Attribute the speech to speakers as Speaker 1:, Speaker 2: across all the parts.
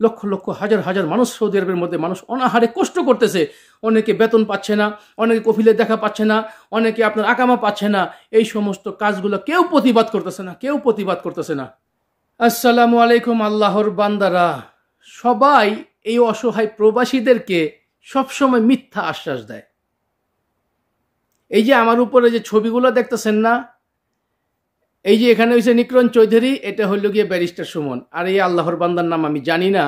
Speaker 1: লক্ষ লক্ষ হাজার হাজার মানুষ সৌদি আরবের মধ্যে মানুষ অনাহারে কষ্ট করতেছে। অনেকে বেতন পাচ্ছে না, অনেকে কফিলের দেখা পাচ্ছে না, অনেকে আপনার আকামা পাচ্ছে না। এই সমস্ত কাজগুলো কেউ প্রতিবাদ করতেছে না। আসসালামু আলাইকুম আল্লাহর বান্দারা। সবাই এই অসহায় প্রবাসীদেরকে সবসময় মিথ্যা আশ্বাস দেয়। এই যে আমার উপরে যে ছবিগুলো দেখতেছেন না, এই যে এখানে হয়েছে নিকরণ চৌধুরী, এটা হইল গিয়ে ব্যারিস্টার সুমন, আর এই আল্লাহর বান্দার নাম আমি জানি না।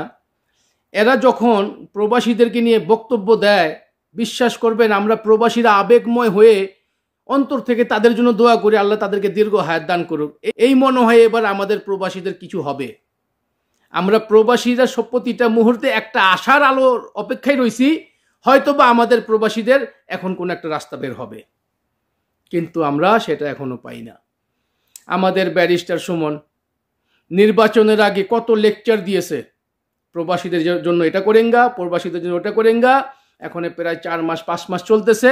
Speaker 1: এরা যখন প্রবাসীদেরকে নিয়ে বক্তব্য দেয়, বিশ্বাস করবেন আমরা প্রবাসীরা আবেগময় হয়ে অন্তর থেকে তাদের জন্য দোয়া করি, আল্লাহ তাদেরকে দীর্ঘ হায়াত দান করুক। এই মনে হয় এবার আমাদের প্রবাসীদের কিছু হবে। আমরা প্রবাসীরা প্রতিটা মুহূর্তে একটা আশার আলোর অপেক্ষায় রয়েছি, হয়তোবা আমাদের প্রবাসীদের এখন কোনো একটা রাস্তা বের হবে, কিন্তু আমরা সেটা এখনো পাই না। আমাদের ব্যারিস্টার সুমন নির্বাচনের আগে কত লেকচার দিয়েছে, প্রবাসীদের জন্য এটা করেঙ্গা, প্রবাসীদের জন্য ওটা করেঙ্গা। এখন প্রায় 4 মাস 5 মাস চলতেছে,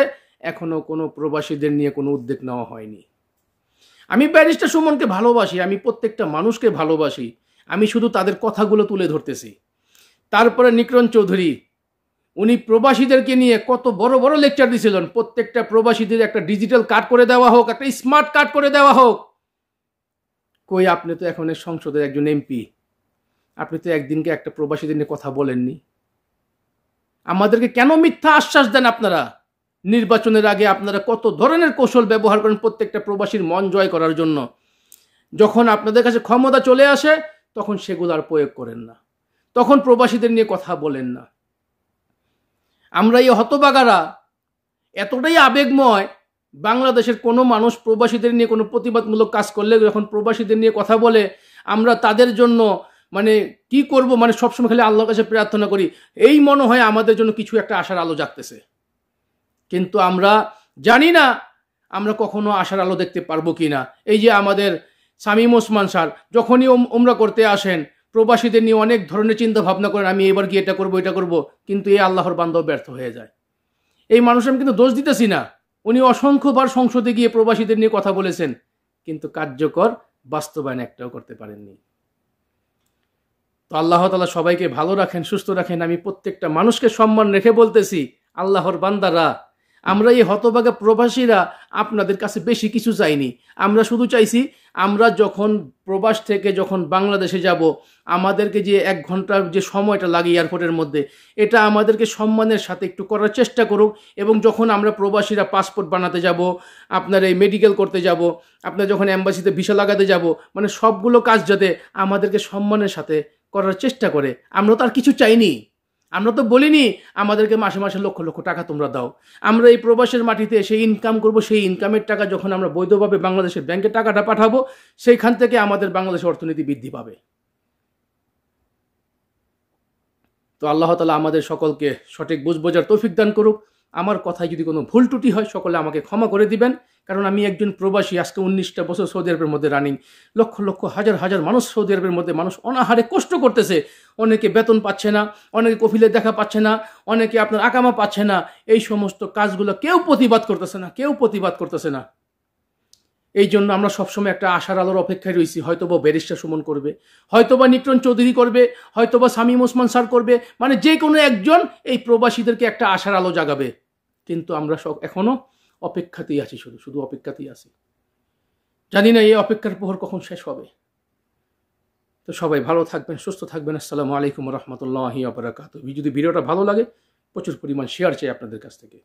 Speaker 1: এখনো কোনো প্রবাসীদের নিয়ে কোনো উদ্যোগ নেওয়া হয়নি। আমি ব্যারিস্টার সুমনকে ভালোবাসি, আমি প্রত্যেকটা মানুষকে ভালোবাসি, আমি শুধু তাদের কথাগুলো তুলে ধরতেছি। তারপরে নিকরণ চৌধুরী, উনি প্রবাসীদেরকে নিয়ে কত বড় বড় লেকচার দিয়েছিলেন, প্রত্যেকটা প্রবাসীদের একটা ডিজিটাল কার্ড করে দেওয়া হোক, একটা স্মার্ট কার্ড করে দেওয়া হোক। কই, আপনি তো এখন সংসদের একজন এমপি, আপনি তো একদিনকে একটা প্রবাসীদের নিয়ে কথা বলেননি। আমাদেরকে কেন মিথ্যা আশ্বাস দেন আপনারা? নির্বাচনের আগে আপনারা কত ধরনের কৌশল ব্যবহার করেন প্রত্যেকটা প্রবাসীর মন জয় করার জন্য। যখন আপনাদের কাছে ক্ষমতা চলে আসে তখন সেগুলো আর প্রয়োগ করেন না, তখন প্রবাসীদের নিয়ে কথা বলেন না। আমরা এই হতবাগারা এতটাই আবেগময়, বাংলাদেশের কোনো মানুষ প্রবাসীদের নিয়ে কোনো প্রতিবাদমূলক কাজ করলে যখন প্রবাসীদের নিয়ে কথা বলে, আমরা তাদের জন্য কি করব, সবসময় খালি আল্লাহর কাছে প্রার্থনা করি, এই মনে হয় আমাদের জন্য কিছু একটা আশার আলো জাগতেছে। কিন্তু আমরা জানি না আমরা কখনো আশার আলো দেখতে পারবো কি না। এই যে আমাদের শামীম ওসমান স্যার যখনই উমরা করতে আসেন, প্রবাসীদের নিয়ে অনেক ধরনের চিন্তা ভাবনা করেন, আমি এবার গিয়ে এটা করব, কিন্তু এই আল্লাহর বান্দাও ব্যর্থ হয়ে যায়। এই মানুষ আমি কিন্তু দোষ দিতেছি না, উনি অসংখ্যবার সংসদে গিয়ে প্রবাসীদের নিয়ে কথা বলেছেন, কিন্তু কার্যকর বাস্তবায়ন একটাও করতে পারেননি। তো আল্লাহ তাআলা সবাইকে ভালো রাখেন, সুস্থ রাখেন। আমি প্রত্যেকটা মানুষকে সম্মান রেখে বলতেছি, আল্লাহর বান্দারা, আমরা এই হতভাগা প্রবাসীরা আপনাদের কাছে বেশি কিছু চাইনি। আমরা শুধু চাইছি, আমরা যখন প্রবাস থেকে যখন বাংলাদেশে যাব, আমাদেরকে যে 1 ঘন্টার যে সময়টা লাগে এয়ারপোর্টের মধ্যে, এটা আমাদেরকে সম্মানের সাথে একটু করার চেষ্টা করুক। এবং যখন আমরা প্রবাসীরা পাসপোর্ট বানাতে যাব, আপনার এই মেডিকেল করতে যাব, আপনার যখন এম্বাসিতে ভিসা লাগাতে যাব, সবগুলো কাজ যাতে আমাদেরকে সম্মানের সাথে করার চেষ্টা করে। আমরা তো আর কিছু চাইনি, আমরা তো বলিনি আমাদেরকে মাসে মাসে লক্ষ লক্ষ টাকা তোমরা দাও। আমরা এই প্রবাসের মাটিতে এসে ইনকাম করব, সেই ইনকামের টাকা যখন আমরা বৈধভাবে বাংলাদেশের ব্যাংকে টাকাটা পাঠাবো, সেইখান থেকে আমাদের বাংলাদেশের অর্থনীতি বৃদ্ধি পাবে। তো আল্লাহ তাআলা আমাদের সকলকে সঠিক বুঝ বোঝার তৌফিক দান করুক। আমার কথায় যদি কোনো ভুল ত্রুটি হয়, সকলে আমাকে ক্ষমা করে দিবেন, কারণ আমি একজন প্রবাসী। আজকে 19টা বছর সৌদি আরবের মধ্যে রানিং, লক্ষ লক্ষ হাজার হাজার মানুষ সৌদি আরবের মধ্যে মানুষ অনাহারে কষ্ট করতেছে। অনেকে বেতন পাচ্ছে না, অনেকে কফিলের দেখা পাচ্ছে না, অনেকে আপনার আকামা পাচ্ছে না। এই সমস্ত কাজগুলো কেউ প্রতিবাদ করতেছে না। এই জন্য আমরা সবসময় একটা আশার আলোর অপেক্ষায় রয়েছি, হয়তোবা ব্যারিস্টার সুমন করবে, হয়তোবা নিকরণ চৌধুরী করবে, হয়তোবা শামীম ওসমান স্যার করবে, যে কোনো একজন এই প্রবাসীদেরকে একটা আশার আলো জাগাবে। কিন্তু আমরা এখনো অপেক্ষাতেই আছি, শুধু অপেক্ষাতেই আছি। জানি না এই অপেক্ষার প্রহর কখন শেষ হবে। তো সবাই ভালো থাকবেন, সুস্থ থাকবেন। আসসালামু আলাইকুম ওয়া রাহমাতুল্লাহি ওয়া বারাকাতুহু। যদি ভিডিওটা ভালো লাগে, প্রচুর পরিমাণ শেয়ার চাই আপনাদের কাছ থেকে।